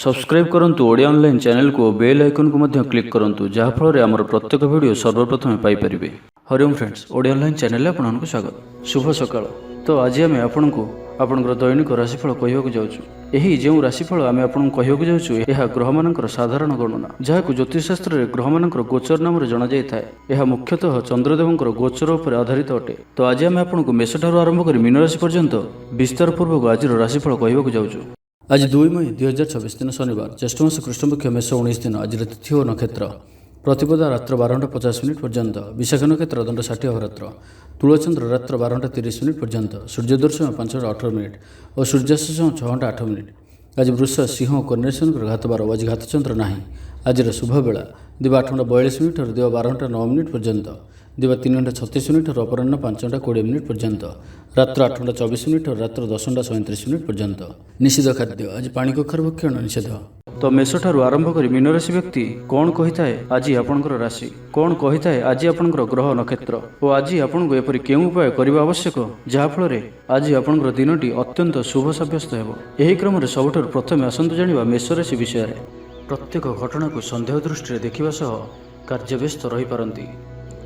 Subscribe करंतु Odia online channel को bell icon को मध्य क्लिक करंतु जहाँ फल आमर प्रत्येक वीडियो सर्वप्रथम Piper. Hariom friends, Odia online channel आपको स्वागत। शुभ सकाळ। तो आज आम आपको आपंकर दैनिक राशिफल कहवाक जाऊँ। यही जो राशिफल आम आपको कहवाक जाऊँ यह ग्रह मानकर साधारण गणना जहाँ ज्योतिषशास्त्र में ग्रह मानकर गोचर नाम जना जाए। यह मुख्यतः चंद्रदेवंकर गोचर उपर आधारित अटे। तो आज आम आपको मेष ठारू आरंभ कर मीन राशि पर्यंत विस्तार पूर्वक आज राशिफल कहवाक जाऊँ। आज 2 मई 2024 दिन शनिवार, ज्येष्ठ मास कृष्णपक्ष मेष 19 दिन। आज तिथि और नक्षत्र प्रतिपदा रात्र 12:50 पर्यंत, विशाख नक्षत्र दंड 60 अहोरात्र, तुलचंद्र रात्र 12:30 पर्यंत, सूर्योदय 5:18 और सूर्यास्त 6:08। आज वृष सिंह और कन्या घात 12। आज घातचंद्र ना। आज शुभ बेला दिवा 8:42 और दिवा 12:09 पर्यंत, दिवा 3:36 और अपराह्न 5:20 पर्यंत, रात्र 8:24 और रात्र 10:37 पर्यंत। निषिद्ध खाद्य आज पानी कखार भक्षण निषेध। तो मेष ठारू आरंभ कर मीन राशि व्यक्ति कौन कही थाए आज आपणकर राशि, कौन कही थाए आज आपणकर ग्रह नक्षत्र और आज आपको एपरि केउं उपाय करबा आवश्यक जहाँफल आज आपणकर दिनटी अत्यंत शुभ सब्यस्त हेबो। एही क्रम रे सबठारु प्रथमे आसंतु जानिबा मेष राशि विषय रे। प्रत्येक घटना को संदेह दृष्टि देखा सह कार्यव्यस्त रही पारंती।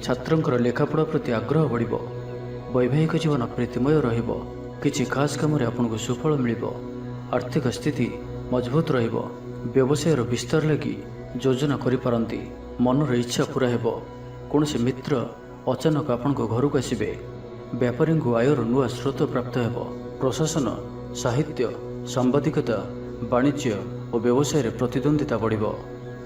छात्रंकर लेखापढ़ा प्रति आग्रह बढ़िबो। वैवाहिक जीवन प्रीतिमय रहिबो। किछि खास काम रे आपनको सुफल मिलिबो। आर्थिक स्थिति मजबूत रहिबो। व्यवसायर विस्तार लगी योजना करि पारंती। मनर इच्छा पूरा हेबो। कौनसी मित्र अचानक आपनको घरକୁ आसिबे। व्यापारी को आयर नुआ स्रोत प्राप्त हेबो। प्रशासन, साहित्य, सांबादिकता, वाणिज्य और व्यवसाय रे प्रतिद्वंदिता बढ़िबो।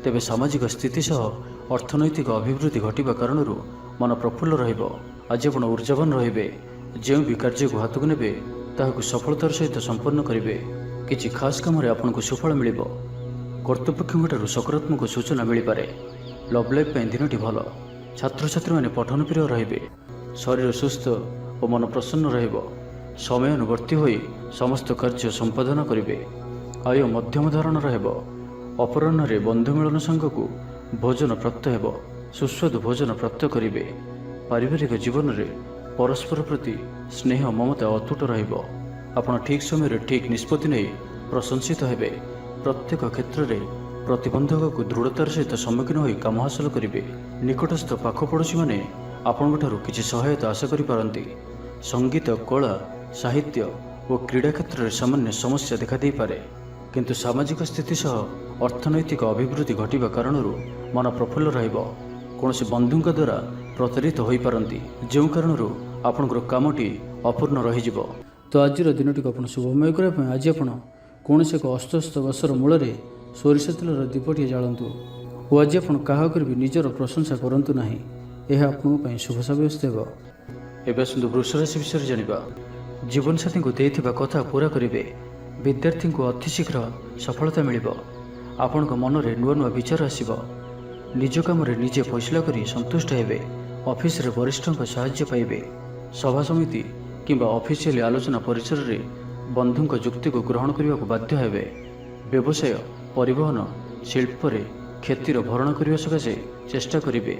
तेबे सामाजिक स्थिति सह अर्थनैतिक अभिवृद्धि घटिबा कारणरू मन प्रफुल्ल रहिबो। आज आपण ऊर्जावान रहिबे। जो भी कार्य को हाथ को नेबे ताहाकु सफलतार सहित संपन्न करिवे। किछि खास काम रे आपनको सुफल मिलिबो। कर्तृपक्षठारु सकारात्मक सूचना मिल पारे। लव लाइफ दिनटी भल। छात्र छात्री माने पठन प्रिय रहिबे। शरीर सुस्थ और मन प्रसन्न रहिबो। समय अनुवर्ती होई समस्त कार्य संपादन करिवे। आय मध्यम धरण रहिबो। अपराह्न रे बंधु मिलन संघ को भोजन प्राप्त हेबो। सुस्वादु भोजन प्राप्त करिवे। पारिवारिक जीवन रे परस्पर प्रति स्नेह ममता अतुट रहिबो। आपण ठीक समय रे ठीक निष्पत्ति नै प्रशंसित हेबे। प्रत्येक क्षेत्र में प्रतिबंधक को दृढ़तार सहित सम्मुखीन होई काम हासिल करिवे। निकटस्थ पाख पड़ोशी माने आपणठारु किछि सहायता आशा करि पारंती। संगीत, कला, साहित्य और क्रीड़ा क्षेत्र में सामान्य समस्या देखा दे पारे। किंतु सामाजिक स्थिति सह अर्थनैतिक अभिवृद्धि घटिबा कारणरू मन प्रफुल्ल रहिबो। कौनसी बंधुଙ୍କ द्वारा प्रतारित होई पारंती, जो कारणरू आपणकर कामटी अपूर्ण रहिजिबो। तो आज दिनटी को आपण शुभमय करबा आज आपण कौनसी एक अस्तस्त गछर मूल सोरिष तेलर दीपटिए जालतु और आज आप क्या भी निजर प्रशंसा करूँ ना। यह आपं शुभ सब्यस्त हो। एवं आसतु वृष राशि विषय जाना। जीवनसाथी को देइथिबा कथा पूरा करेंगे। विद्यार्थी को अतिशीघ्र सफलता मिल। आपण मन में नुआ नुआ विचार आसब। निज कम निजे फैसला कर संतुष्ट हेबे। ऑफिस रे वरिष्ठों साहाय्य पाइबे। सभा समिति किंबा ऑफिशियल आलोचना परिसर रे बंधुଙ୍କ जुक्ति को ग्रहण करने को बाध्य हेबे। व्यवसाय, परिवहन, शिल्प रे क्षतिर भरण करने सकाशे चेष्टा करिवे।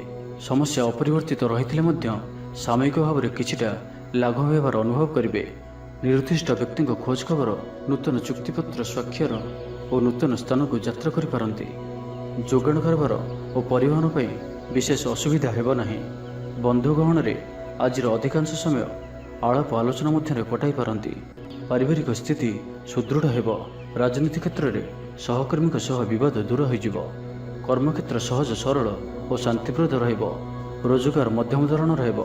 समस्या अपरिवर्तित रही सामयिक भाव में किछिटा लाघव होबार अनुभव करिवे। निर्दिष्ट व्यक्ति खोज खबर, नूतन चुक्तिपत्र स्वाक्षर और नूतन स्थान को यात्रा करि पारंती। जोगाण कारबार और परिवहन पर विशेष असुविधा हेब नाही। बंधुगहन रे आज अधिकांश समय आलाप आलोचना मध्य कटाई पारंती। पारिवारिक स्थिति सुदृढ़ हेब। राजनीति क्षेत्र में सहकर्मी सह विवाद दूर हो। कर्मक्षेत्र सहज सरल और शांतिप्रद रहिब। रोजगार मध्यम धरण रहिब।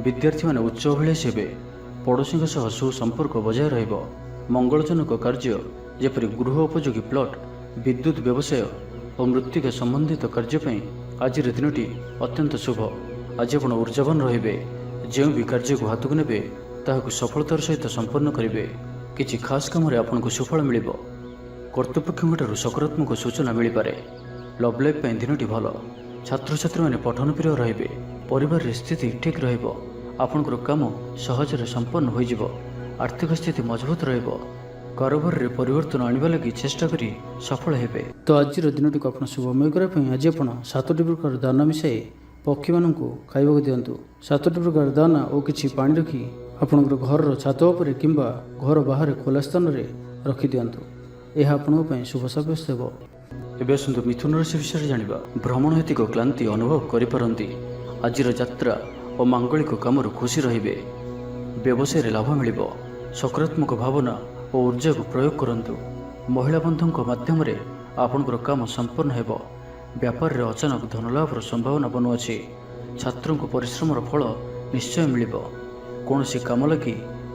विद्यार्थी माने उच्च अभिलाषी हेबे। पड़ोशी सह सुसंपर्क बजाय रहिब। मंगलजनक कार्य जेपरि गृह उपयोगी प्लट, विद्युत व्यवसाय और मृत्तिका संबंधित कार्य आज दिनटी अत्यंत शुभ। आज आप ऊर्जावान रहिबे। जो भी कार्य को हाथ को नेबे ताहाकु सफलतार सहित संपन्न करिवे। किछि खास काम रे आपनको सुफल मिलिबो। कर्तृपक्षठारु सकारात्मक सूचना मिल पारे। लव लाइफ दिनटी भल। छात्र छात्री माने पठन प्रिय रहिबे। परिवार स्थिति ठीक रहिबो। आपनकर काम सहजरे संपन्न होई जिवो। आर्थिक स्थिति मजबूत रहिबो। कारोबार रे परिवर्तन आनिबा लागि चेष्टा करी सफल हेबे। तो आज दिनटी को आपण शुभमय करबा आज आपण 7टी प्रकार दाना मिसाई पक्षी मानकु खाइबाक दियंतु। 7टी प्रकार दाना और किछि पानी रखी आपणकर घर छात उपर किंबा घर बाहर खोला स्थान रे रखी दियंतु। ଏହା ଆପଣଙ୍କ ପାଇଁ ଶୁଭ ସାବ୍ୟସ୍ତ ହେବ। ଏବେ ଆସନ୍ତୁ ମିଥୁନ ରାଶି ବିଷୟରେ ଜାଣିବା। ଭ୍ରମଣ ହେତିକ କ୍ଳାନ୍ତି ଅନୁଭବ କରିପାରନ୍ତି। ଆଜିର ଯାତ୍ରା ଓ ମାଙ୍ଗଳିକ କାମରୁ ଖୁସି ରହିବେ। ବ୍ୟବସାୟରେ ଲାଭ ମିଳିବ। ସକାରାତ୍ମକ ଭାବନା ଓ ଉର୍ଜାକୁ ପ୍ରୟୋଗ କରନ୍ତୁ। ମହିଳା ବନ୍ଧୁଙ୍କ ମାଧ୍ୟମରେ ଆପଣଙ୍କର କାମ ସମ୍ପନ୍ନ ହେବ। ବ୍ୟାପାରରେ ଅଚାନକ ଧନଲାଭର ସମ୍ଭାବନା ବନୁଅଛି। ଛାତ୍ରଙ୍କ ପରିଶ୍ରମର ଫଳ ନିଶ୍ଚୟ ମିଳିବ। କୌଣସି କାମ ଲାଗି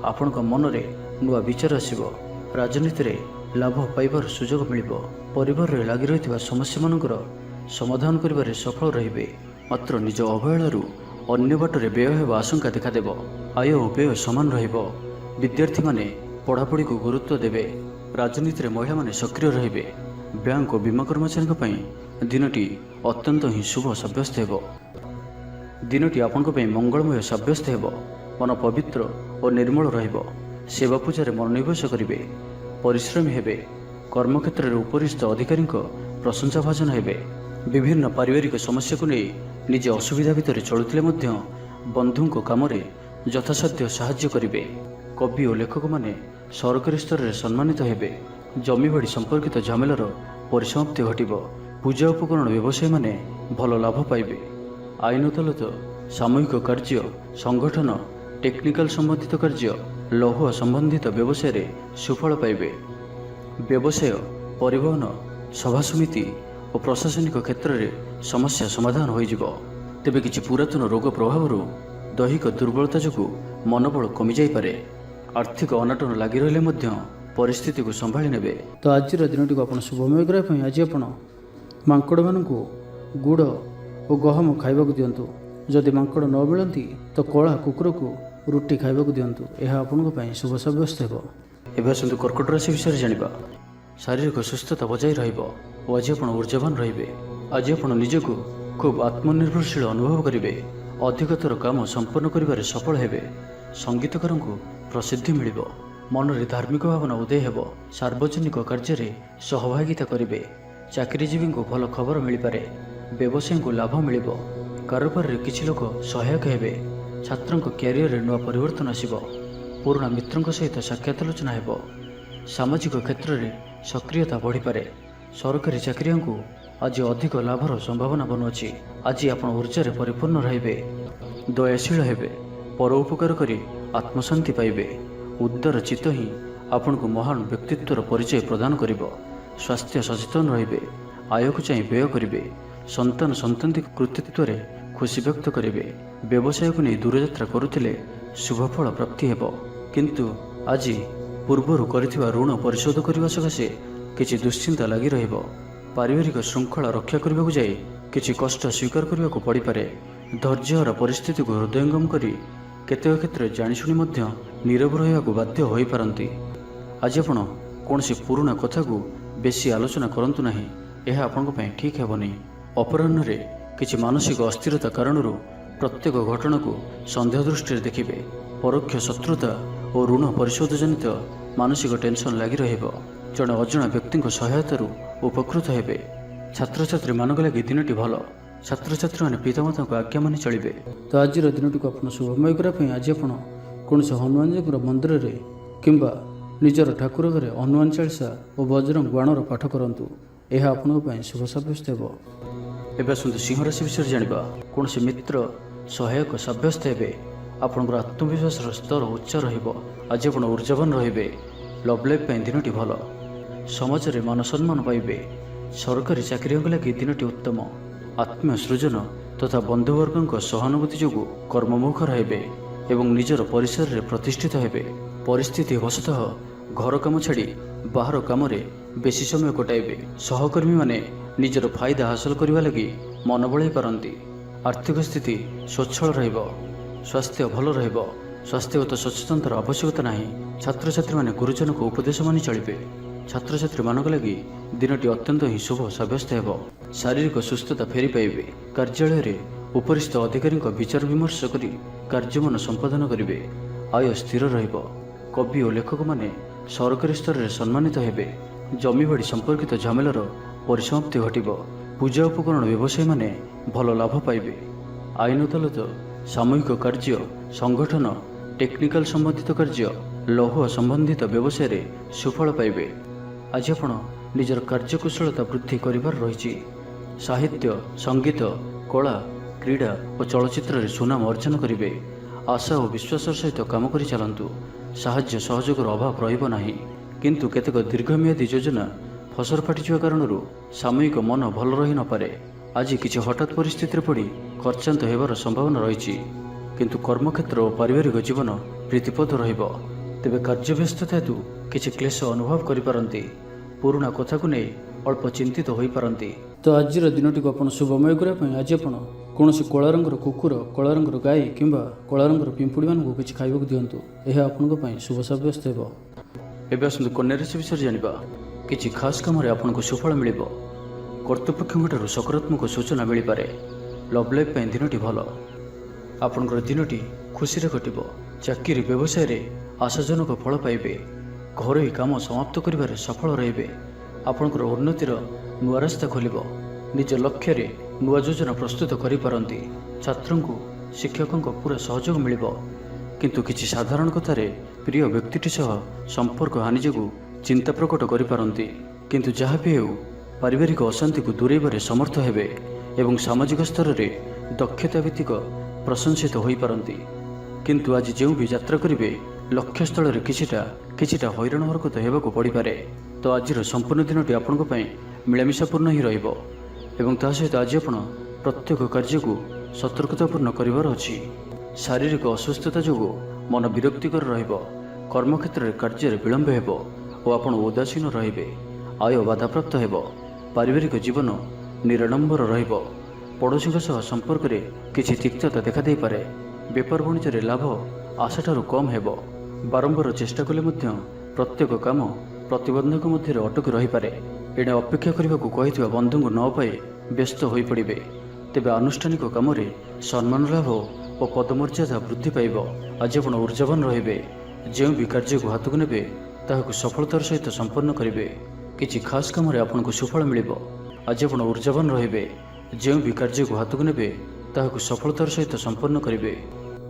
ଆପଣଙ୍କ ମନରେ ନୂଆ ବିଚାର ଆସିବ। ରାଜନୀତିରେ ଲାଭ ପାଇବାର ସୁଯୋଗ ମିଳିବ। ପରିବାରରେ ଲାଗି ରହିଥିବା ସମସ୍ୟାମାନଙ୍କର ସମାଧାନ କରିବାରେ ସଫଳ ରହିବେ। ମାତ୍ର ନିଜ ଅବହେଳାରୁ ଅନ୍ୟ ବାଟରେ ବ୍ୟୟ ହେବା ଆଶଙ୍କା ଦେଖାଦେବ। ଆୟ ଓ ବ୍ୟୟ ସମାନ ରହିବ। ବିଦ୍ୟାର୍ଥୀମାନେ ପଢ଼ାପଢ଼ିକୁ ଗୁରୁତ୍ୱ ଦେବେ। ରାଜନୀତିରେ ମହିଳାମାନେ ସକ୍ରିୟ ରହିବେ। ବ୍ୟାଙ୍କ ଓ ବୀମା କର୍ମଚାରୀଙ୍କ ପାଇଁ ଦିନଟି ଅତ୍ୟନ୍ତ ହିଁ ଶୁଭ ସାବ୍ୟସ୍ତ ହେବ। ଦିନଟି ଆପଣଙ୍କ ପାଇଁ ମଙ୍ଗଳମୟ ସାବ୍ୟସ୍ତ ହେବ। ମନ ପବିତ୍ର ଓ ନିର୍ମଳ ରହିବ। ସେବା ପୂଜାରେ ମନୋନିବେଶ କରିବେ। ପରିଶ୍ରମୀ ହେବେ। କର୍ମକ୍ଷେତ୍ରରେ ଉପରିସ୍ଥ ଅଧିକାରୀଙ୍କ ପ୍ରଶଂସାଭାଜନ ହେବେ। ବିଭିନ୍ନ ପାରିବାରିକ ସମସ୍ୟାକୁ ନେଇ ନିଜେ ଅସୁବିଧା ଭିତରେ ଚଳୁଥିଲେ ମଧ୍ୟ ବନ୍ଧୁଙ୍କ କାମରେ ଯଥାସାଧ୍ୟ ସାହାଯ୍ୟ କରିବେ। କବି ଓ ଲେଖକମାନେ ସରକାରୀ ସ୍ତରରେ ସମ୍ମାନିତ ହେବେ। ଜମିବାଡ଼ି ସମ୍ପର୍କିତ ଝାମେଲାର ପରିସମାପ୍ତି ଘଟିବ। ପୂଜା ଉପକରଣ ବ୍ୟବସାୟୀମାନେ ଭଲ ଲାଭ ପାଇବେ। ଆଇନ ଅଦାଲତ, ସାମୂହିକ କାର୍ଯ୍ୟ, ସଂଗଠନ, ଟେକ୍ନିକାଲ ସମ୍ବନ୍ଧିତ କାର୍ଯ୍ୟ, ଲୌହ ସମ୍ବନ୍ଧିତ ବ୍ୟବସାୟରେ ସୁଫଳ ପାଇବେ। ବ୍ୟବସାୟ, ପରିବହନ, ସଭାସମିତି ଓ ପ୍ରଶାସନିକ କ୍ଷେତ୍ରରେ ସମସ୍ୟା ସମାଧାନ ହୋଇଯିବ। ତେବେ କିଛି ପୁରାତନ ରୋଗ ପ୍ରଭାବରୁ ଦୈହିକ ଦୁର୍ବଳତା ଯୋଗୁଁ ମନୋବଳ କମିଯାଇପାରେ। ଆର୍ଥିକ ଅନାଟନ ଲାଗି ରହିଲେ ମଧ୍ୟ ପରିସ୍ଥିତିକୁ ସମ୍ଭାଳି ନେବେ। ତ ଆଜିର ଦିନଟିକୁ ଆପଣ ଶୁଭମୟ କରିବା ପାଇଁ ଆଜି ଆପଣ ମାଙ୍କଡ଼ମାନଙ୍କୁ ଗୁଡ଼ ଓ ଗହମ ଖାଇବାକୁ ଦିଅନ୍ତୁ। ଯଦି ମାଙ୍କଡ଼ ନ ମିଳନ୍ତି ତ କଳା କୁକୁରକୁ ରୁଟି ଖାଇବାକୁ ଦିଅନ୍ତୁ। ଏହା ଆପଣଙ୍କ ପାଇଁ ଶୁଭ ସାବ୍ୟସ୍ତ ହେବ। ଏବେ ଆସନ୍ତୁ କର୍କଟ ରାଶି ବିଷୟରେ ଜାଣିବା। ଶାରୀରିକ ସୁସ୍ଥତା ବଜାୟ ରହିବ ଓ ଆଜି ଆପଣ ଉର୍ଜାବାନ ରହିବେ। ଆଜି ଆପଣ ନିଜକୁ ଖୁବ୍ ଆତ୍ମନିର୍ଭରଶୀଳ ଅନୁଭବ କରିବେ। ଅଧିକତର କାମ ସମ୍ପନ୍ନ କରିବାରେ ସଫଳ ହେବେ। ସଙ୍ଗୀତକାରଙ୍କୁ ପ୍ରସିଦ୍ଧି ମିଳିବ। ମନରେ ଧାର୍ମିକ ଭାବନା ଉଦୟ ହେବ। ସାର୍ବଜନିକ କାର୍ଯ୍ୟରେ ସହଭାଗିତା କରିବେ। ଚାକିରିଜୀବୀଙ୍କୁ ଭଲ ଖବର ମିଳିପାରେ। ବ୍ୟବସାୟୀଙ୍କୁ ଲାଭ ମିଳିବ। କାରବାରରେ କିଛି ଲୋକ ସହାୟକ ହେବେ। ଛାତ୍ରଙ୍କ କ୍ୟାରିୟରରେ ନୂଆ ପରିବର୍ତ୍ତନ ଆସିବ। ପୁରୁଣା ମିତ୍ରଙ୍କ ସହିତ ସାକ୍ଷାତ ଆଲୋଚନା ହେବ। ସାମାଜିକ କ୍ଷେତ୍ରରେ ସକ୍ରିୟତା ବଢ଼ିପାରେ। ସରକାରୀ ଚାକିରିଆଙ୍କୁ ଆଜି ଅଧିକ ଲାଭର ସମ୍ଭାବନା ବନୁଅଛି। ଆଜି ଆପଣ ଉର୍ଜାରେ ପରିପୂର୍ଣ୍ଣ ରହିବେ। ଦୟାଶୀଳ ହେବେ। ପର ଉପକାର କରି ଆତ୍ମଶାନ୍ତି ପାଇବେ। ଉଦାର ଚିତ୍ତ ହିଁ ଆପଣଙ୍କୁ ମହାନ ବ୍ୟକ୍ତିତ୍ୱର ପରିଚୟ ପ୍ରଦାନ କରିବ। ସ୍ୱାସ୍ଥ୍ୟ ସଚେତନ ରହିବେ। ଆୟକୁ ଚାହିଁ ବ୍ୟୟ କରିବେ। ସନ୍ତାନଙ୍କ କୃତିତ୍ୱରେ ଖୁସି ବ୍ୟକ୍ତ କରିବେ। ବ୍ୟବସାୟକୁ ନେଇ ଦୂରଯାତ୍ରା କରୁଥିଲେ ଶୁଭଫଳ ପ୍ରାପ୍ତି ହେବ। କିନ୍ତୁ ଆଜି ପୂର୍ବରୁ କରିଥିବା ଋଣ ପରିଶୋଧ କରିବା ସକାଶେ କିଛି ଦୁଶ୍ଚିନ୍ତା ଲାଗି ରହିବ। ପାରିବାରିକ ଶୃଙ୍ଖଳା ରକ୍ଷା କରିବାକୁ ଯାଇ କିଛି କଷ୍ଟ ସ୍ୱୀକାର କରିବାକୁ ପଡ଼ିପାରେ। ଧୈର୍ଯ୍ୟହରା ପରିସ୍ଥିତିକୁ ହୃଦୟଙ୍ଗମ କରି କେତେକ କ୍ଷେତ୍ରରେ ଜାଣିଶୁଣି ମଧ୍ୟ ନୀରବ ରହିବାକୁ ବାଧ୍ୟ ହୋଇପାରନ୍ତି। ଆଜି ଆପଣ କୌଣସି ପୁରୁଣା କଥାକୁ ବେଶୀ ଆଲୋଚନା କରନ୍ତୁ ନାହିଁ। ଏହା ଆପଣଙ୍କ ପାଇଁ ଠିକ୍ ହେବନି। ଅପରାହ୍ନରେ କିଛି ମାନସିକ ଅସ୍ଥିରତା କାରଣରୁ ପ୍ରତ୍ୟେକ ଘଟଣାକୁ ସନ୍ଦେହ ଦୃଷ୍ଟିରେ ଦେଖିବେ। ପରୋକ୍ଷ ଶତ୍ରୁତା ଓ ଋଣ ପରିଶୋଧ ଜନିତ ମାନସିକ ଟେନସନ୍ ଲାଗି ରହିବ। ଜଣେ ଅଜଣା ବ୍ୟକ୍ତିଙ୍କ ସହାୟତାରୁ ଉପକୃତ ହେବେ। ଛାତ୍ରଛାତ୍ରୀମାନଙ୍କ ଲାଗି ଦିନଟି ଭଲ। ଛାତ୍ରଛାତ୍ରୀମାନେ ପିତାମାତାଙ୍କ ଆଜ୍ଞା ମାନି ଚଳିବେ। ତ ଆଜିର ଦିନଟିକୁ ଆପଣ ଶୁଭମୟ କରିବା ପାଇଁ ଆଜି ଆପଣ କୌଣସି ହନୁମାନଜୀଙ୍କର ମନ୍ଦିରରେ କିମ୍ବା ନିଜର ଠାକୁର ଘରେ ହନୁମାନ ଚାଳିଶା ଓ ବଜରଙ୍ଗ ବାଣର ପାଠ କରନ୍ତୁ। ଏହା ଆପଣଙ୍କ ପାଇଁ ଶୁଭ ସାବ୍ୟସ୍ତ ହେବ। ଏବେ ଆସନ୍ତୁ ସିଂହ ରାଶି ବିଷୟରେ ଜାଣିବା। କୌଣସି ମିତ୍ର ସହାୟକ ସାବ୍ୟସ୍ତ ହେବେ। ଆପଣଙ୍କର ଆତ୍ମବିଶ୍ୱାସର ସ୍ତର ଉଚ୍ଚ ରହିବ। ଆଜି ଆପଣ ଉର୍ଜାବାନ ରହିବେ। ଲଭ୍ ଲାଇଫ୍ ପାଇଁ ଦିନଟି ଭଲ। ସମାଜରେ ମାନ ସମ୍ମାନ ପାଇବେ। ସରକାରୀ ଚାକିରିଆଙ୍କ ଲାଗି ଦିନଟି ଉତ୍ତମ। ଆତ୍ମୀୟ ସୃଜନ ତଥା ବନ୍ଧୁବର୍ଗଙ୍କ ସହାନୁଭୂତି ଯୋଗୁଁ କର୍ମମୁଖର ହେବେ ଏବଂ ନିଜର ପରିସରରେ ପ୍ରତିଷ୍ଠିତ ହେବେ। ପରିସ୍ଥିତି ବଶତଃ ଘର କାମ ଛାଡ଼ି ବାହାର କାମରେ ବେଶୀ ସମୟ କଟାଇବେ। ସହକର୍ମୀମାନେ ନିଜର ଫାଇଦା ହାସଲ କରିବା ଲାଗି ମନ ବଳାଇ ପାରନ୍ତି। ଆର୍ଥିକ ସ୍ଥିତି ସ୍ୱଚ୍ଛଳ ରହିବ। ସ୍ୱାସ୍ଥ୍ୟ ଭଲ ରହିବ। ସ୍ୱାସ୍ଥ୍ୟଗତ ସଚେତନତାର ଆବଶ୍ୟକତା ନାହିଁ। ଛାତ୍ରଛାତ୍ରୀମାନେ ଗୁରୁଜନଙ୍କ ଉପଦେଶ ମାନି ଚଳିବେ। ଛାତ୍ରଛାତ୍ରୀମାନଙ୍କ ଲାଗି ଦିନଟି ଅତ୍ୟନ୍ତ ହିଁ ଶୁଭ ସାବ୍ୟସ୍ତ ହେବ। ଶାରୀରିକ ସୁସ୍ଥତା ଫେରି ପାଇବେ। କାର୍ଯ୍ୟାଳୟରେ ଉପରିସ୍ଥ ଅଧିକାରୀଙ୍କ ବିଚାର ବିମର୍ଶ କରି କାର୍ଯ୍ୟମାନ ସମ୍ପାଦନ କରିବେ। ଆୟ ସ୍ଥିର ରହିବ। କବି ଓ ଲେଖକମାନେ ସରକାରୀ ସ୍ତରରେ ସମ୍ମାନିତ ହେବେ। ଜମିବାଡ଼ି ସମ୍ପର୍କିତ ଝାମେଲାର ପରିସମାପ୍ତି ଘଟିବ। ପୂଜା ଉପକରଣ ବ୍ୟବସାୟୀମାନେ ଭଲ ଲାଭ ପାଇବେ। ଆଇନ ଅଦାଲତ, ସାମୂହିକ କାର୍ଯ୍ୟ, ସଂଗଠନ, ଟେକ୍ନିକାଲ ସମ୍ବନ୍ଧିତ କାର୍ଯ୍ୟ, ଲୌହ ସମ୍ବନ୍ଧିତ ବ୍ୟବସାୟରେ ସୁଫଳ ପାଇବେ। आज आपण निजर कार्यकुशलता वृद्धि करिबार रहिछि। साहित्य, संगीत, कला, क्रीड़ा और चलचित्र रे सुनाम अर्जन करिवे। आशा और विश्वास सहित काम करि चलंतु। साहाय्य सहयोगर अभाव रहिब नाही, किंतु केतेक दीर्घमियादी योजना फसर फाटिଯିବା कारणरू सामयिक मन भल रही न पारे। आज किछि हठात परिस्थिति रे पड़ी खर्चांत हेबार संभावना रहिछि, किंतु कर्मक्षेत्र और पारिवारिक जीवन प्रीतिपद रहिब। तेबे कार्यव्यस्तता हेतु किछि क्लेश अनुभव करिपारंती। पुराणा कथा को नहीं अल्प चिंतित हो पारंती। तो आज दिनटी को आपण शुभमय करने आज आपण कौन कला रंगर कुकुर, कला रंगर गाई किंबा कला रंगर पिंपुड़ी मान किसी खाइबा दिंतु। यह आपण शुभ सब्यस्त हो। एवं आसतु कन्या राशि विषय जानिबा। किछि खास काम आपन को सुफल मिलिबो। कर्तृपक्षठू सकारात्मक सूचना मिल पारे। लव लाइफ दिनटी भल। आपणकर दिनटी खुशी कटिबो। चाकरी व्यवसाय रे आशाजनक फल पाइबे। घरोई काम समाप्त करिबारे सफल रहिबे। आपणकर उन्नतिर नुआ रास्ता खोलिबो। निज लक्ष्य रे नुआ योजना प्रस्तुत करि पारंती। छात्रों को शिक्षकों को पूरा सहयोग मिलिबो, किंतु किछि साधारण कथारे प्रिय व्यक्तिटी सह संपर्क हानि जोगु चिंता प्रकट करि पारंती। किंतु जहाँ भी हेउ पारिवारिक अशांति को दूरेबारे समर्थ हेबे एवं सामाजिक स्तर रे दक्षता भित्तिक प्रशंसित होई पारंती। किंतु आज जो भी यात्रा करिवे लक्ष्य स्थल रे किछिटा हैरान हरकत हेबाकु पड़ी पारे। तो आज संपूर्ण दिनटी आपनको पई मिलामिशापूर्ण ही रहिबो एवं ता सहित आज आपण प्रत्येक कार्य को सतर्कतापूर्ण करिवार अछि। शारीरिक अस्वस्थता जोगु मन विरक्तिकर रहिबो। कर्मक्षेत्र रे कार्य विलंब हेबो और आपण उदासीन रहिबे। आय बाधाप्राप्त हेबो। पारिवारिक जीवन निराडंबर रहिबो। पड़ोशी सह संपर्क रे किछि तिक्तता देखा दे पारे। व्यापार वाणिज्य लाभ आशाठारु कम हेबो। बारंबार चेष्टा कले मध्य प्रत्येक काम प्रतिबंधक मध्य अटकी रही पारे। एणे अपेक्षा करने को कही बंधु को न पाई व्यस्त हो पड़े। तेबे आनुष्ठानिक काम सम्मान लाभ और पदमर्यादा वृद्धि पाइब। आज आप ऊर्जावान रे। जो भी कार्य को हाथ को ने ताकू सफलतार सहित संपन्न करेंगे। किसी खास कम आपन को सुफल मिल। आज आप ऊर्जावान रे। जो भी कार्य को हाथ को ने ताकू सफलतार सहित संपन्न करेंगे।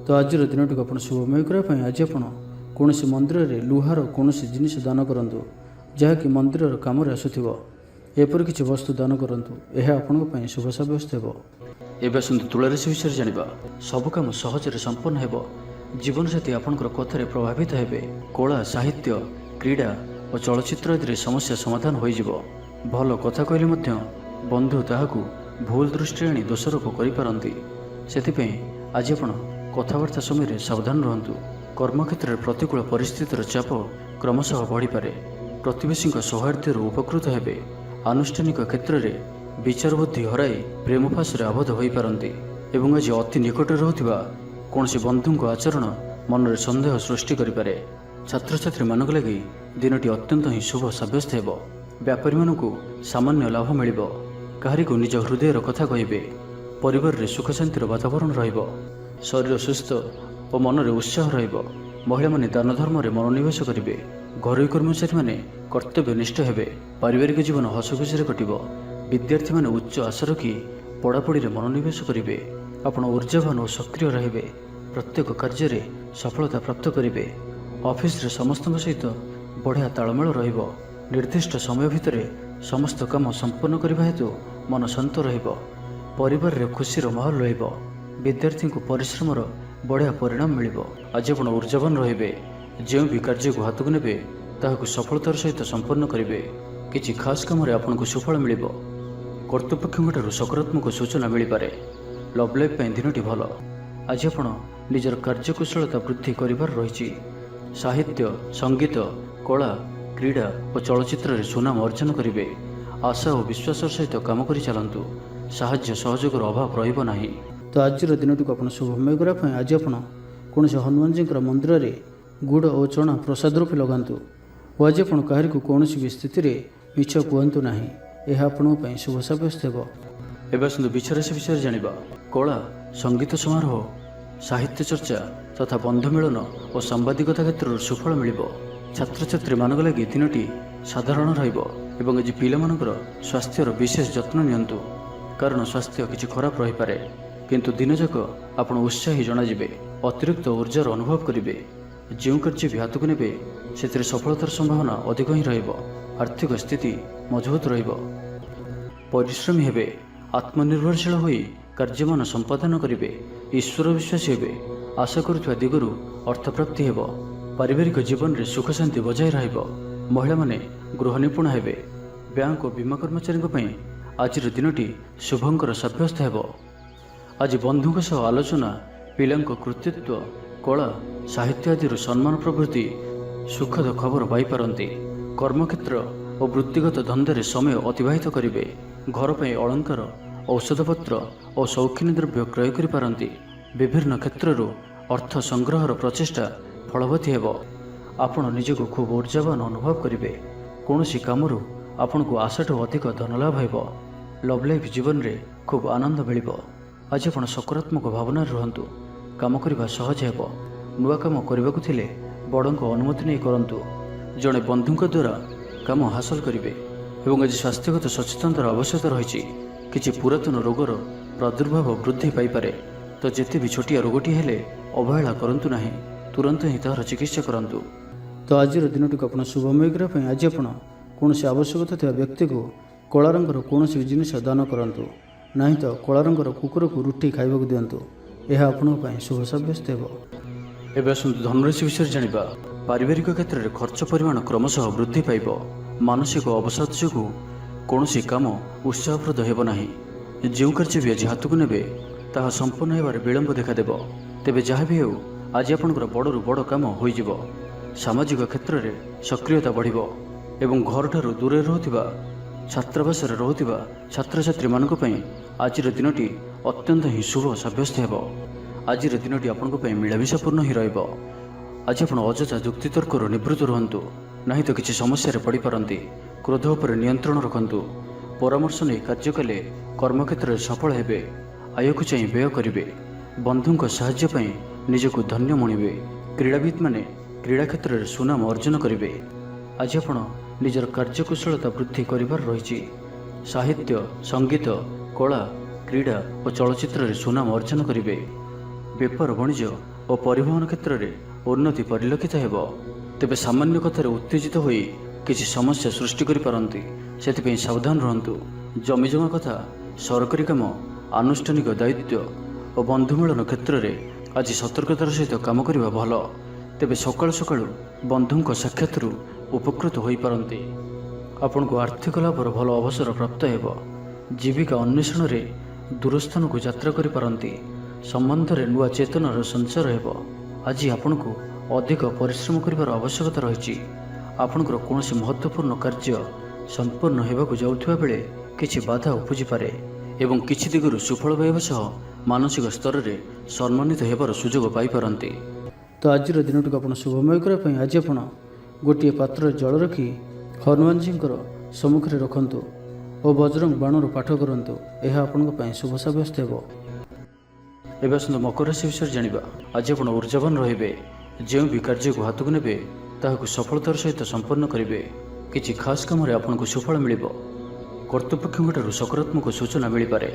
तो आज दिनटी को शुभमय करने आज आप कौन मंदिर में लुहार कौन जिनिस दान करूँ जहाँकि मंदिर कम आसुथिबो। एपर किछि वस्तु दान करंतु। यह आपण शुभ सब्यस्त हो। एवं आसतु तुला राशि विषय जानिबा। सब काम सहजरे संपन्न हेबो। जीवन साथी आपणकर कथारे प्रभावित हेबे। कला, साहित्य, क्रीड़ा और चलचित्र आदि समस्या समाधान हो जिवो। भल कथा कहले मध्य बंधु ताहाकू भूल दृष्टि आनी दोषारोप करि पारंती। सेथिपई आज आपण कथावार्ता समय सावधान रहंतु। कर्मक्षेत्र प्रतिकूल परिस्थितिर चाप क्रमशः बढ़ी पारे। प्रतिवेशी सौहार्द्य उपकृत हेबे। आनुष्ठानिक क्षेत्र में विचार बुद्धि हराई प्रेम फासरे आबद्ध हो पारंती। एवं आज अति निकट रहूथिबा कौन बंधु आचरण मन में सन्देह सृष्टि करें। छात्र छात्री मानक लगी दिनटी अत्यंत ही शुभ सब्यस्त हेबो। व्यापारी मानकु सामान्य लाभ मिलिबो। काहारी को निज हृदयर कथा कहिबे। परिवार रे सुख शांतिर वातावरण रहिबो। शरीर सुस्थ और मन में उत्साह रहिबो। महिला माने दान धर्म रे मनोनिवेश करिवे। घरोई कर्मचारी माने कर्तव्यनिष्ठ हेबे। पारिवारिक जीवन हसखुशी कटिबो। विद्यार्थी माने उच्च आशा रखी पढ़ापढ़ी रे मनोनिवेश करिवे। आपण ऊर्जावान और सक्रिय रहिबे। प्रत्येक कार्य रे सफलता प्राप्त करिवे। ऑफिस रे समस्त सहित बढ़िया तालमेल रहिबो। निर्दिष्ट समय भितर समस्त काम संपन्न करबा हेतु मन शांत रहिबो। परिवार रे खुशीर माहौल रहिबो। विद्यार्थी को परिश्रमर बढ़िया परिणाम मिलिबो। आज आपण ऊर्जावान रहिबे। जो भी कार्य को हाथ को ने ताकू सफलतार सहित संपन्न करेंगे। किसी खास कम आपन को सुफल मिल। कर्तृपक्षठू सकारात्मक सूचना मिल पारे। लव लाइफ दिनटी भल। आज आपण निजर कार्यकुशलता वृद्धि करिबार रहिछि। साहित्य, संगीत, कला, क्रीड़ा और चलचित्र रे सुनाम अर्जन करेंगे। आशा और विश्वास सहित काम करि चलंतु। साहाय्य सहयोगर अभाव रहिबो नाही। तो आज दिनटी को शुभमय करने आज आप कौन हनुमान जी मंदिर में गुड़ और चना प्रसाद रूपे लगातु। आज आप कहार को कौन भी स्थिति में मिछ कहतु ना। यह आपण शुभ सब्यस्त हो। एवं आसतु विचाराशि विषय जानिबा। कला, संगीत समारोह, साहित्य चर्चा तथा बंधु मिलन और सांबादिकता क्षेत्र सुफल मिल। छात्र छात्री मानक लगी दिनटी साधारण रहिबो। एवं आज पिलामानकर स्वास्थ्यर विशेष जत्न नियंतु। कारण स्वास्थ्य किछि खराब रही पारे, किंतु दिन जाक आपण उत्साही जनाजिबे। अतिरिक्त ऊर्जार अनुभव करेंगे। ଯେଉଁ କାର୍ଯ୍ୟ ବି ହାତକୁ ନେବେ ସେଥିରେ ସଫଳତାର ସମ୍ଭାବନା ଅଧିକ ହିଁ ରହିବ। ଆର୍ଥିକ ସ୍ଥିତି ମଜବୁତ ରହିବ। ପରିଶ୍ରମୀ ହେବେ। ଆତ୍ମନିର୍ଭରଶୀଳ ହୋଇ କାର୍ଯ୍ୟମାନ ସମ୍ପାଦନ କରିବେ। ଈଶ୍ୱର ବିଶ୍ୱାସୀ ହେବେ। ଆଶା କରୁଥିବା ଦିଗରୁ ଅର୍ଥପ୍ରାପ୍ତି ହେବ। ପାରିବାରିକ ଜୀବନରେ ସୁଖ ଶାନ୍ତି ବଜାୟ ରହିବ। ମହିଳାମାନେ ଗୃହ ନିପୁଣ ହେବେ। ବ୍ୟାଙ୍କ ଓ ବୀମା କର୍ମଚାରୀଙ୍କ ପାଇଁ ଆଜିର ଦିନଟି ଶୁଭଙ୍କର ସାବ୍ୟସ୍ତ ହେବ। ଆଜି ବନ୍ଧୁଙ୍କ ସହ ଆଲୋଚନା, ପିଲାଙ୍କ କୃତିତ୍ୱ, କଳା, ସାହିତ୍ୟ ଆଦିରୁ ସମ୍ମାନ ପ୍ରଭୃତି ସୁଖଦ ଖବର ପାଇପାରନ୍ତି। କର୍ମକ୍ଷେତ୍ର ଓ ବୃତ୍ତିଗତ ଧନ୍ଦାରେ ସମୟ ଅତିବାହିତ କରିବେ। ଘର ପାଇଁ ଅଳଙ୍କାର, ଔଷଧପତ୍ର ଓ ସୌଖିନୀ ଦ୍ରବ୍ୟ କ୍ରୟ କରିପାରନ୍ତି। ବିଭିନ୍ନ କ୍ଷେତ୍ରରୁ ଅର୍ଥ ସଂଗ୍ରହର ପ୍ରଚେଷ୍ଟା ଫଳବତୀ ହେବ। ଆପଣ ନିଜକୁ ଖୁବ୍ ଊର୍ଜାବାନ ଅନୁଭବ କରିବେ। କୌଣସି କାମରୁ ଆପଣଙ୍କୁ ଆଶାଠୁ ଅଧିକ ଧନଲାଭ ହେବ। ଲଭ୍ ଲାଇଫ୍ ଜୀବନରେ ଖୁବ୍ ଆନନ୍ଦ ମିଳିବ। ଆଜି ଆପଣ ସକାରାତ୍ମକ ଭାବନାରେ ରୁହନ୍ତୁ। କାମ କରିବା ସହଜ ହେବ। ନୂଆ କାମ କରିବାକୁ ଥିଲେ ବଡ଼ଙ୍କ ଅନୁମତି ନେଇ କରନ୍ତୁ। ଜଣେ ବନ୍ଧୁଙ୍କ ଦ୍ୱାରା କାମ ହାସଲ କରିବେ ଏବଂ ଆଜି ସ୍ୱାସ୍ଥ୍ୟଗତ ସଚେତନତାର ଆବଶ୍ୟକତା ରହିଛି। କିଛି ପୁରାତନ ରୋଗର ପ୍ରାଦୁର୍ଭାବ ବୃଦ୍ଧି ପାଇପାରେ, ତ ଯେତେ ବି ଛୋଟିଆ ରୋଗଟି ହେଲେ ଅବହେଳା କରନ୍ତୁ ନାହିଁ। ତୁରନ୍ତ ହିଁ ତାହାର ଚିକିତ୍ସା କରନ୍ତୁ। ତ ଆଜିର ଦିନଟିକୁ ଆପଣ ଶୁଭମୟ କରିବା ପାଇଁ ଆଜି ଆପଣ କୌଣସି ଆବଶ୍ୟକତା ଥିବା ବ୍ୟକ୍ତିକୁ କଳା ରଙ୍ଗର କୌଣସି ଜିନିଷ ଦାନ କରନ୍ତୁ। ନାହିଁ ତ କଳା ରଙ୍ଗର କୁକୁରକୁ ରୁଟି ଖାଇବାକୁ ଦିଅନ୍ତୁ। ଏହା ଆପଣଙ୍କ ପାଇଁ ଶୁଭ ସାବ୍ୟସ୍ତ ହେବ। ଏବେ ଆସନ୍ତୁ ଧନରାଶି ବିଷୟରେ ଜାଣିବା। ପାରିବାରିକ କ୍ଷେତ୍ରରେ ଖର୍ଚ୍ଚ ପରିମାଣ କ୍ରମଶଃ ବୃଦ୍ଧି ପାଇବ। ମାନସିକ ଅବସାଦ ଯୋଗୁଁ କୌଣସି କାମ ଉତ୍ସାହପ୍ରଦ ହେବ ନାହିଁ। ଯେଉଁ କାର୍ଯ୍ୟ ବି ଆଜି ହାତକୁ ନେବେ ତାହା ସମ୍ପୂର୍ଣ୍ଣ ହେବାରେ ବିଳମ୍ବ ଦେଖାଦେବ। ତେବେ ଯାହା ବି ହେଉ ଆଜି ଆପଣଙ୍କର ବଡ଼ରୁ ବଡ଼ କାମ ହୋଇଯିବ। ସାମାଜିକ କ୍ଷେତ୍ରରେ ସକ୍ରିୟତା ବଢ଼ିବ ଏବଂ ଘରଠାରୁ ଦୂରରେ ରହୁଥିବା, ଛାତ୍ରାବାସରେ ରହୁଥିବା ଛାତ୍ରଛାତ୍ରୀମାନଙ୍କ ପାଇଁ ଆଜିର ଦିନଟି ଅତ୍ୟନ୍ତ ହିଁ ଶୁଭ ସାବ୍ୟସ୍ତ ହେବ। ଆଜିର ଦିନଟି ଆପଣଙ୍କ ପାଇଁ ମିଳାମିଶାପୂର୍ଣ୍ଣ ହିଁ ରହିବ। ଆଜି ଆପଣ ଅଯଥା ଯୁକ୍ତିତର୍କରୁ ନିବୃତ୍ତ ରୁହନ୍ତୁ, ନାହିଁ ତ କିଛି ସମସ୍ୟାରେ ପଡ଼ିପାରନ୍ତି। କ୍ରୋଧ ଉପରେ ନିୟନ୍ତ୍ରଣ ରଖନ୍ତୁ। ପରାମର୍ଶ ନେଇ କାର୍ଯ୍ୟ କଲେ କର୍ମକ୍ଷେତ୍ରରେ ସଫଳ ହେବେ। ଆୟକୁ ଚାହିଁ ବ୍ୟୟ କରିବେ। ବନ୍ଧୁଙ୍କ ସାହାଯ୍ୟ ପାଇଁ ନିଜକୁ ଧନ୍ୟ ମଣିବେ। କ୍ରୀଡ଼ାବିତ୍ମାନେ କ୍ରୀଡ଼ା କ୍ଷେତ୍ରରେ ସୁନାମ ଅର୍ଜନ କରିବେ। ଆଜି ଆପଣ ନିଜର କାର୍ଯ୍ୟକୁଶଳତା ବୃଦ୍ଧି କରିବାର ରହିଛି। ସାହିତ୍ୟ, ସଙ୍ଗୀତ, କଳା, କ୍ରୀଡ଼ା ଓ ଚଳଚ୍ଚିତ୍ରରେ ସୁନାମ ଅର୍ଜନ କରିବେ। ବେପାର ବାଣିଜ୍ୟ ଓ ପରିବହନ କ୍ଷେତ୍ରରେ ଉନ୍ନତି ପରିଲକ୍ଷିତ ହେବ। ତେବେ ସାମାନ୍ୟ କଥାରେ ଉତ୍ତେଜିତ ହୋଇ କିଛି ସମସ୍ୟା ସୃଷ୍ଟି କରିପାରନ୍ତି। ସେଥିପାଇଁ ସାବଧାନ ରୁହନ୍ତୁ। ଜମିଜମା କଥା, ସରକାରୀ କାମ, ଆନୁଷ୍ଠାନିକ ଦାୟିତ୍ୱ ଓ ବନ୍ଧୁମିଳନ କ୍ଷେତ୍ରରେ ଆଜି ସତର୍କତାର ସହିତ କାମ କରିବା ଭଲ। ତେବେ ସକାଳୁ ସକାଳୁ ବନ୍ଧୁଙ୍କ ସାକ୍ଷାତରୁ ଉପକୃତ ହୋଇପାରନ୍ତି। ଆପଣଙ୍କୁ ଆର୍ଥିକ ଲାଭର ଭଲ ଅବସର ପ୍ରାପ୍ତ ହେବ। ଜୀବିକା ଅନ୍ୱେଷଣରେ ଦୂରସ୍ଥାନକୁ ଯାତ୍ରା କରିପାରନ୍ତି। ସମ୍ବନ୍ଧରେ ନୂଆ ଚେତନାର ସଞ୍ଚାର ହେବ। ଆଜି ଆପଣଙ୍କୁ ଅଧିକ ପରିଶ୍ରମ କରିବାର ଆବଶ୍ୟକତା ରହିଛି। ଆପଣଙ୍କର କୌଣସି ମହତ୍ତ୍ୱପୂର୍ଣ୍ଣ କାର୍ଯ୍ୟ ସମ୍ପୂର୍ଣ୍ଣ ହେବାକୁ ଯାଉଥିବା ବେଳେ କିଛି ବାଧା ଉପୁଜିପାରେ ଏବଂ କିଛି ଦିଗରୁ ସୁଫଳ ପାଇବା ସହ ମାନସିକ ସ୍ତରରେ ସମ୍ମାନିତ ହେବାର ସୁଯୋଗ ପାଇପାରନ୍ତି। ତ ଆଜିର ଦିନଟିକୁ ଆପଣ ଶୁଭମୟ କରିବା ପାଇଁ ଆଜି ଆପଣ ଗୋଟିଏ ପାତ୍ରରେ ଜଳ ରଖି ହନୁମାନଜୀଙ୍କର ସମ୍ମୁଖରେ ରଖନ୍ତୁ ଓ ବଜରଙ୍ଗ ବାଣରୁ ପାଠ କରନ୍ତୁ। ଏହା ଆପଣଙ୍କ ପାଇଁ ଶୁଭ ସାବ୍ୟସ୍ତ ହେବ। ଏବେ ଆସନ୍ତୁ ମକର ରାଶି ବିଷୟରେ ଜାଣିବା। ଆଜି ଆପଣ ଊର୍ଜାବାନ ରହିବେ। ଯେଉଁ ବି କାର୍ଯ୍ୟକୁ ହାତକୁ ନେବେ ତାହାକୁ ସଫଳତାର ସହିତ ସମ୍ପନ୍ନ କରିବେ। କିଛି ଖାସ୍ କାମରେ ଆପଣଙ୍କୁ ସୁଫଳ ମିଳିବ। କର୍ତ୍ତୃପକ୍ଷଙ୍କଠାରୁ ସକାରାତ୍ମକ ସୂଚନା ମିଳିପାରେ।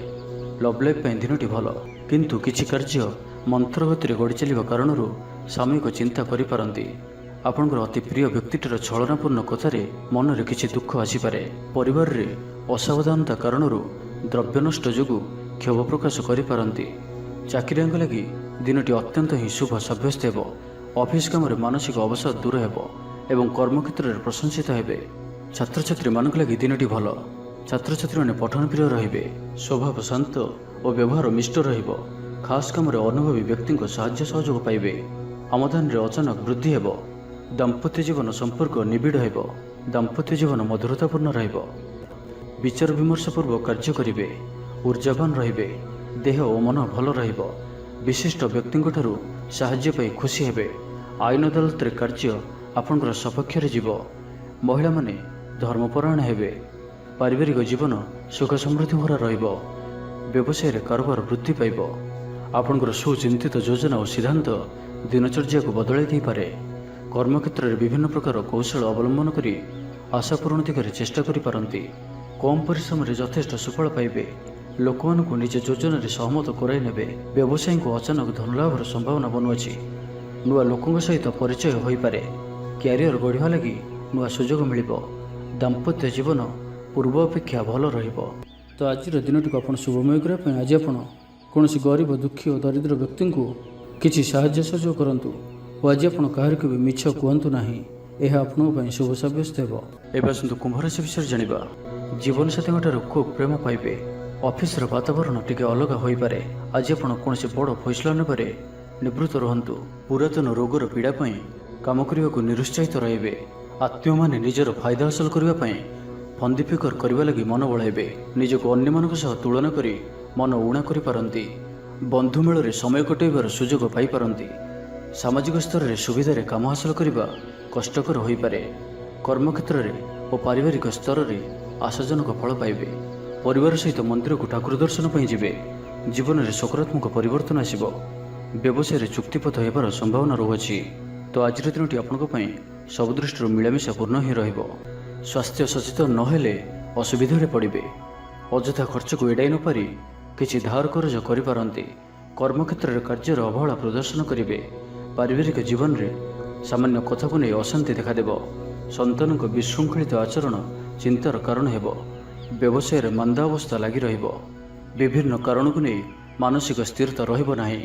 ଲଭ୍ ଲାଇଫ୍ ପାଇଁ ଦିନଟି ଭଲ, କିନ୍ତୁ କିଛି କାର୍ଯ୍ୟ ମନ୍ଥର ଗତିରେ ଗଡ଼ି ଚାଲିବା କାରଣରୁ ସାମୟିକ ଚିନ୍ତା କରିପାରନ୍ତି। ଆପଣଙ୍କର ଅତି ପ୍ରିୟ ବ୍ୟକ୍ତିଟିର ଛଳନାପୂର୍ଣ୍ଣ କଥାରେ ମନରେ କିଛି ଦୁଃଖ ଆସିପାରେ। ପରିବାରରେ ଅସାବଧାନତା କାରଣରୁ ଦ୍ରବ୍ୟ ନଷ୍ଟ ଯୋଗୁଁ କ୍ଷୋଭ ପ୍ରକାଶ କରିପାରନ୍ତି। ଚାକିରିଆଙ୍କ ଲାଗି ଦିନଟି ଅତ୍ୟନ୍ତ ହିଁ ଶୁଭ ସାବ୍ୟସ୍ତ ହେବ। ଅଫିସ୍ କାମରେ ମାନସିକ ଅବସାଦ ଦୂର ହେବ ଏବଂ କର୍ମକ୍ଷେତ୍ରରେ ପ୍ରଶଂସିତ ହେବେ। ଛାତ୍ରଛାତ୍ରୀମାନଙ୍କ ଲାଗି ଦିନଟି ଭଲ। ଛାତ୍ରଛାତ୍ରୀମାନେ ପଠନପ୍ରିୟ ରହିବେ। ସ୍ୱଭାବ ଶାନ୍ତ ଓ ବ୍ୟବହାର ମିଷ୍ଟ ରହିବ। ଖାସ୍ କାମରେ ଅନୁଭବୀ ବ୍ୟକ୍ତିଙ୍କ ସାହାଯ୍ୟ ସହଯୋଗ ପାଇବେ। ଆମଦାନୀରେ ଅଚାନକ ବୃଦ୍ଧି ହେବ। ଦାମ୍ପତ୍ୟ ଜୀବନ ସମ୍ପର୍କ ନିବିଡ଼ ହେବ। ଦାମ୍ପତ୍ୟ ଜୀବନ ମଧୁରତାପୂର୍ଣ୍ଣ ରହିବ। ବିଚାର ବିମର୍ଶପୂର୍ବକ କାର୍ଯ୍ୟ କରିବେ। ଊର୍ଜାବାନ ରହିବେ। ଦେହ ଓ ମନ ଭଲ ରହିବ। ବିଶିଷ୍ଟ ବ୍ୟକ୍ତିଙ୍କଠାରୁ ସାହାଯ୍ୟ ପାଇ ଖୁସି ହେବେ। ଆଇନ ଅଦାଲତରେ କାର୍ଯ୍ୟ ଆପଣଙ୍କର ସପକ୍ଷରେ ଯିବ। ମହିଳାମାନେ ଧର୍ମପରାୟଣ ହେବେ। ପାରିବାରିକ ଜୀବନ ସୁଖ ସମୃଦ୍ଧି ଭରା ରହିବ। ବ୍ୟବସାୟରେ କାରବାର ବୃଦ୍ଧି ପାଇବ। ଆପଣଙ୍କର ସୁଚିନ୍ତିତ ଯୋଜନା ଓ ସିଦ୍ଧାନ୍ତ ଦିନଚର୍ଯ୍ୟାକୁ ବଦଳାଇ ଦେଇପାରେ। କର୍ମକ୍ଷେତ୍ରରେ ବିଭିନ୍ନ ପ୍ରକାର କୌଶଳ ଅବଲମ୍ବନ କରି ଆଶା ପୂରଣ ଦିଗରେ ଚେଷ୍ଟା କରିପାରନ୍ତି। କମ୍ ପରିଶ୍ରମରେ ଯଥେଷ୍ଟ ସୁଫଳ ପାଇବେ। ଲୋକମାନଙ୍କୁ ନିଜ ଯୋଜନାରେ ସହମତ କରାଇ ନେବେ। ବ୍ୟବସାୟୀଙ୍କୁ ଅଚାନକ ଧନଲାଭର ସମ୍ଭାବନା ବନୁଅଛି। ନୂଆ ଲୋକଙ୍କ ସହିତ ପରିଚୟ ହୋଇପାରେ। କ୍ୟାରିୟର ଗଢ଼ିବା ଲାଗି ନୂଆ ସୁଯୋଗ ମିଳିବ। ଦାମ୍ପତ୍ୟ ଜୀବନ ପୂର୍ବ ଅପେକ୍ଷା ଭଲ ରହିବ। ତ ଆଜିର ଦିନଟିକୁ ଆପଣ ଶୁଭମୟ କରିବା ପାଇଁ ଆଜି ଆପଣ କୌଣସି ଗରିବ, ଦୁଃଖୀ ଓ ଦରିଦ୍ର ବ୍ୟକ୍ତିଙ୍କୁ କିଛି ସାହାଯ୍ୟ ସହଯୋଗ କରନ୍ତୁ ଓ ଆଜି ଆପଣ କାହାରିକୁ ବି ମିଛ କୁହନ୍ତୁ ନାହିଁ। ଏହା ଆପଣଙ୍କ ପାଇଁ ଶୁଭ ସାବ୍ୟସ୍ତ ହେବ। ଏବେ ଆସନ୍ତୁ କୁମ୍ଭ ରାଶି ବିଷୟରେ ଜାଣିବା। ଜୀବନସାଥୀଙ୍କ ଠାରୁ ଖୁବ୍ ପ୍ରେମ ପାଇବେ। ଅଫିସର ବାତାବରଣ ଟିକେ ଅଲଗା ହୋଇପାରେ। ଆଜି ଆପଣ କୌଣସି ବଡ଼ ଫଇସଲା ନେବାରେ ନିବୃତ୍ତ ରୁହନ୍ତୁ। ପୁରାତନ ରୋଗର ପୀଡ଼ା ପାଇଁ କାମ କରିବାକୁ ନିରୁତ୍ସାହିତ ରହିବେ। ଆତ୍ମୀୟମାନେ ନିଜର ଫାଇଦା ହାସଲ କରିବା ପାଇଁ ଫନ୍ଦି ଫିକର କରିବା ଲାଗି ମନ ବଳାଇବେ। ନିଜକୁ ଅନ୍ୟମାନଙ୍କ ସହ ତୁଳନା କରି ମନ ଊଣା କରିପାରନ୍ତି। ବନ୍ଧୁ ମେଳରେ ସମୟ କଟାଇବାର ସୁଯୋଗ ପାଇପାରନ୍ତି। ସାମାଜିକ ସ୍ତରରେ ସୁବିଧାରେ କାମ ହାସଲ କରିବା କଷ୍ଟକର ହୋଇପାରେ। କର୍ମକ୍ଷେତ୍ରରେ ଓ ପାରିବାରିକ ସ୍ତରରେ ଆଶାଜନକ ଫଳ ପାଇବେ। ପରିବାର ସହିତ ମନ୍ଦିରକୁ ଠାକୁର ଦର୍ଶନ ପାଇଁ ଯିବେ। ଜୀବନରେ ସକାରାତ୍ମକ ପରିବର୍ତ୍ତନ ଆସିବ। ବ୍ୟବସାୟରେ ଚୁକ୍ତିପଥ ହେବାର ସମ୍ଭାବନା ରହୁଅଛି। ତ ଆଜିର ଦିନଟି ଆପଣଙ୍କ ପାଇଁ ସବୁ ଦୃଷ୍ଟିରୁ ମିଳାମିଶା ପୂର୍ଣ୍ଣ ହିଁ ରହିବ। ସ୍ୱାସ୍ଥ୍ୟ ସଚେତନ ନହେଲେ ଅସୁବିଧାରେ ପଡ଼ିବେ। ଅଯଥା ଖର୍ଚ୍ଚକୁ ଏଡ଼ାଇ ନପାରି କିଛି ଧାର କରଜ କରିପାରନ୍ତି। କର୍ମକ୍ଷେତ୍ରରେ କାର୍ଯ୍ୟର ଅବହେଳା ପ୍ରଦର୍ଶନ କରିବେ। ପାରିବାରିକ ଜୀବନରେ ସାମାନ୍ୟ କଥାକୁ ନେଇ ଅଶାନ୍ତି ଦେଖାଦେବ। ସନ୍ତାନଙ୍କ ବିଶୃଙ୍ଖଳିତ ଆଚରଣ ଚିନ୍ତାର କାରଣ ହେବ। ବ୍ୟବସାୟରେ ମାନ୍ଦା ଅବସ୍ଥା ଲାଗି ରହିବ। ବିଭିନ୍ନ କାରଣକୁ ନେଇ ମାନସିକ ସ୍ଥିରତା ରହିବ ନାହିଁ।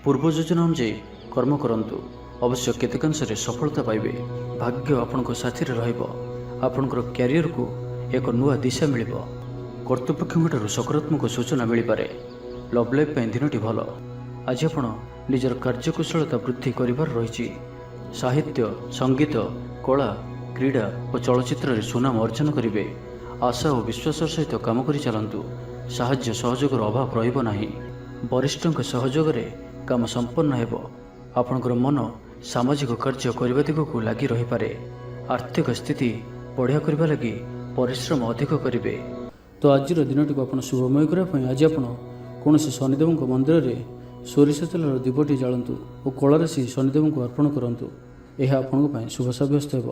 ପୂର୍ବ ଯୋଜନା ଅନୁଯାୟୀ କର୍ମ କରନ୍ତୁ। ଅବଶ୍ୟ କେତେକାଂଶରେ ସଫଳତା ପାଇବେ। ଭାଗ୍ୟ ଆପଣଙ୍କ ସାଥିରେ ରହିବ। ଆପଣଙ୍କର କ୍ୟାରିୟରକୁ ଏକ ନୂଆ ଦିଶା ମିଳିବ। କର୍ତ୍ତୃପକ୍ଷଙ୍କଠାରୁ ସକାରାତ୍ମକ ସୂଚନା ମିଳିପାରେ। ଲଭ୍ ଲାଇଫ୍ ପାଇଁ ଦିନଟି ଭଲ। ଆଜି ଆପଣ ନିଜର କାର୍ଯ୍ୟକୁଶଳତା ବୃଦ୍ଧି କରିବାର ରହିଛି। ସାହିତ୍ୟ, ସଙ୍ଗୀତ, କଳା, କ୍ରୀଡ଼ା ଓ ଚଳଚ୍ଚିତ୍ରରେ ସୁନାମ ଅର୍ଜନ କରିବେ। ଆଶା ଓ ବିଶ୍ୱାସର ସହିତ କାମ କରି ଚାଲନ୍ତୁ। ସାହାଯ୍ୟ ସହଯୋଗର ଅଭାବ ରହିବ ନାହିଁ। ବରିଷ୍ଠଙ୍କ ସହଯୋଗରେ କାମ ସମ୍ପନ୍ନ ହେବ। ଆପଣଙ୍କର ମନ ସାମାଜିକ କାର୍ଯ୍ୟ କରିବା ଦିଗକୁ ଲାଗି ରହିପାରେ। ଆର୍ଥିକ ସ୍ଥିତି ବଢ଼ିଆ କରିବା ଲାଗି ପରିଶ୍ରମ ଅଧିକ କରିବେ। ତ ଆଜିର ଦିନଟିକୁ ଆପଣ ଶୁଭମୟ କରିବା ପାଇଁ ଆଜି ଆପଣ କୌଣସି ଶନିଦେବଙ୍କ ମନ୍ଦିରରେ ସୋରିଷ ତେଲର ଦୀପଟି ଜାଳନ୍ତୁ ଓ କଳାରାଶି ଶନିଦେବଙ୍କୁ ଅର୍ପଣ କରନ୍ତୁ। ଏହା ଆପଣଙ୍କ ପାଇଁ ଶୁଭ ସାବ୍ୟସ୍ତ ହେବ।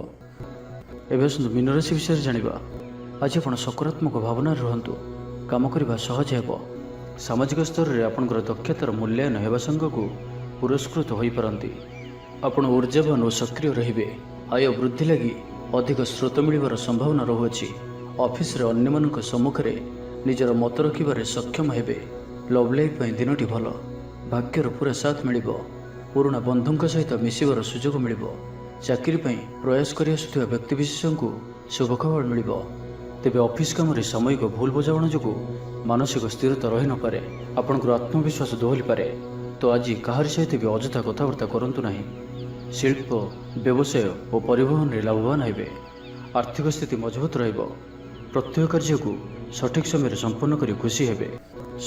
ଏବେ ଆସନ୍ତୁ ମୀନରାଶି ବିଷୟରେ ଜାଣିବା। ଆଜି ଆପଣ ସକାରାତ୍ମକ ଭାବନାରେ ରୁହନ୍ତୁ। କାମ କରିବା ସହଜ ହେବ। ସାମାଜିକ ସ୍ତରରେ ଆପଣଙ୍କର ଦକ୍ଷତାର ମୂଲ୍ୟାୟନ ହେବା ସାଙ୍ଗକୁ ପୁରସ୍କୃତ ହୋଇପାରନ୍ତି। ଆପଣ ଊର୍ଜାବାନ ଓ ସକ୍ରିୟ ରହିବେ। ଆୟ ବୃଦ୍ଧି ଲାଗି ଅଧିକ ସ୍ରୋତ ମିଳିବାର ସମ୍ଭାବନା ରହୁଅଛି। ଅଫିସରେ ଅନ୍ୟମାନଙ୍କ ସମ୍ମୁଖରେ ନିଜର ମତ ରଖିବାରେ ସକ୍ଷମ ହେବେ। ଲଭ୍ ଲାଇଫ୍ ପାଇଁ ଦିନଟି ଭଲ। ଭାଗ୍ୟର ପୁରା ସାଥ ମିଳିବ। ପୁରୁଣା ବନ୍ଧୁଙ୍କ ସହିତ ମିଶିବାର ସୁଯୋଗ ମିଳିବ। ଚାକିରି ପାଇଁ ପ୍ରୟାସ କରି ଆସୁଥିବା ବ୍ୟକ୍ତିବିଶେଷଙ୍କୁ ଶୁଭ ଖବର ମିଳିବ। ତେବେ ଅଫିସ କାମରେ ସାମୟିକ ଭୁଲ ବୁଝାମଣା ଯୋଗୁଁ ମାନସିକ ସ୍ଥିରତା ରହିନପାରେ। ଆପଣଙ୍କର ଆତ୍ମବିଶ୍ୱାସ ଦୋହଲିପାରେ। ତ ଆଜି କାହାରି ସହିତ ବି ଅଯଥା କଥାବାର୍ତ୍ତା କରନ୍ତୁ ନାହିଁ। ଶିଳ୍ପ, ବ୍ୟବସାୟ ଓ ପରିବହନରେ ଲାଭବାନ ହେବେ। ଆର୍ଥିକ ସ୍ଥିତି ମଜବୁତ ରହିବ। ପ୍ରତ୍ୟେକ କାର୍ଯ୍ୟକୁ ସଠିକ୍ ସମୟରେ ସମ୍ପନ୍ନ କରି ଖୁସି ହେବେ।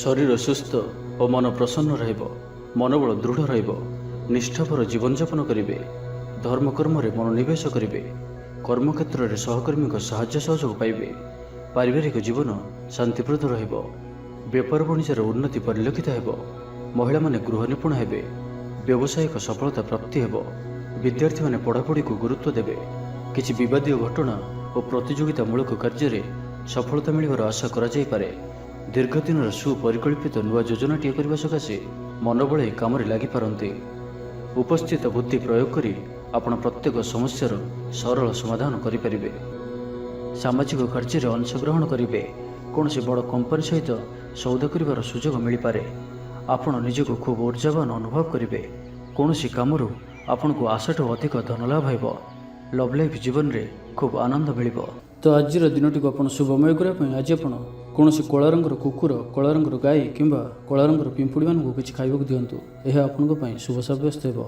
ଶରୀର ସୁସ୍ଥ ଓ ମନ ପ୍ରସନ୍ନ ରହିବ। ମନୋବଳ ଦୃଢ଼ ରହିବ। ନିଷ୍ଠାପର ଜୀବନଯାପନ କରିବେ। ଧର୍ମକର୍ମରେ ମନୋନିବେଶ କରିବେ। କର୍ମକ୍ଷେତ୍ରରେ ସହକର୍ମୀଙ୍କ ସାହାଯ୍ୟ ସହଯୋଗ ପାଇବେ। ପାରିବାରିକ ଜୀବନ ଶାନ୍ତିପ୍ରଦ ରହିବ। ବେପାର ବାଣିଜ୍ୟର ଉନ୍ନତି ପରିଲକ୍ଷିତ ହେବ। ମହିଳାମାନେ ଗୃହ ନିପୁଣ ହେବେ। ବ୍ୟବସାୟିକ ସଫଳତା ପ୍ରାପ୍ତି ହେବ। ବିଦ୍ୟାର୍ଥୀମାନେ ପଢ଼ାପଢ଼ିକୁ ଗୁରୁତ୍ୱ ଦେବେ। କିଛି ବିବାଦୀୟ ଘଟଣା ଓ ପ୍ରତିଯୋଗିତାମୂଳକ କାର୍ଯ୍ୟରେ ସଫଳତା ମିଳିବାର ଆଶା କରାଯାଇପାରେ। ଦୀର୍ଘଦିନର ସୁପରିକଳ୍ପିତ ନୂଆ ଯୋଜନାଟିଏ କରିବା ସକାଶେ ମନ ବଳାଇ କାମରେ ଲାଗିପାରନ୍ତି। ଉପସ୍ଥିତ ବୁଦ୍ଧି ପ୍ରୟୋଗ କରି ଆପଣ ପ୍ରତ୍ୟେକ ସମସ୍ୟାର ସରଳ ସମାଧାନ କରିପାରିବେ। ସାମାଜିକ କାର୍ଯ୍ୟରେ ଅଂଶଗ୍ରହଣ କରିବେ। କୌଣସି ବଡ଼ କମ୍ପାନୀ ସହିତ ସୌଦା କରିବାର ସୁଯୋଗ ମିଳିପାରେ। ଆପଣ ନିଜକୁ ଖୁବ୍ ଊର୍ଜାବାନ ଅନୁଭବ କରିବେ। କୌଣସି କାମରୁ ଆପଣଙ୍କୁ ଆଶାଠୁ ଅଧିକ ଧନଲାଭ ହେବ। ଲଭ୍ ଲାଇଫ୍ ଜୀବନରେ ଖୁବ୍ ଆନନ୍ଦ ମିଳିବ। ତ ଆଜିର ଦିନଟିକୁ ଆପଣ ଶୁଭମୟ କରିବା ପାଇଁ ଆଜି ଆପଣ କୌଣସି କଳା ରଙ୍ଗର କୁକୁର, କଳା ରଙ୍ଗର ଗାଈ କିମ୍ବା କଳା ରଙ୍ଗର ପିମ୍ପୁଡ଼ିମାନଙ୍କୁ କିଛି ଖାଇବାକୁ ଦିଅନ୍ତୁ। ଏହା ଆପଣଙ୍କ ପାଇଁ ଶୁଭ ସାବ୍ୟସ୍ତ ହେବ।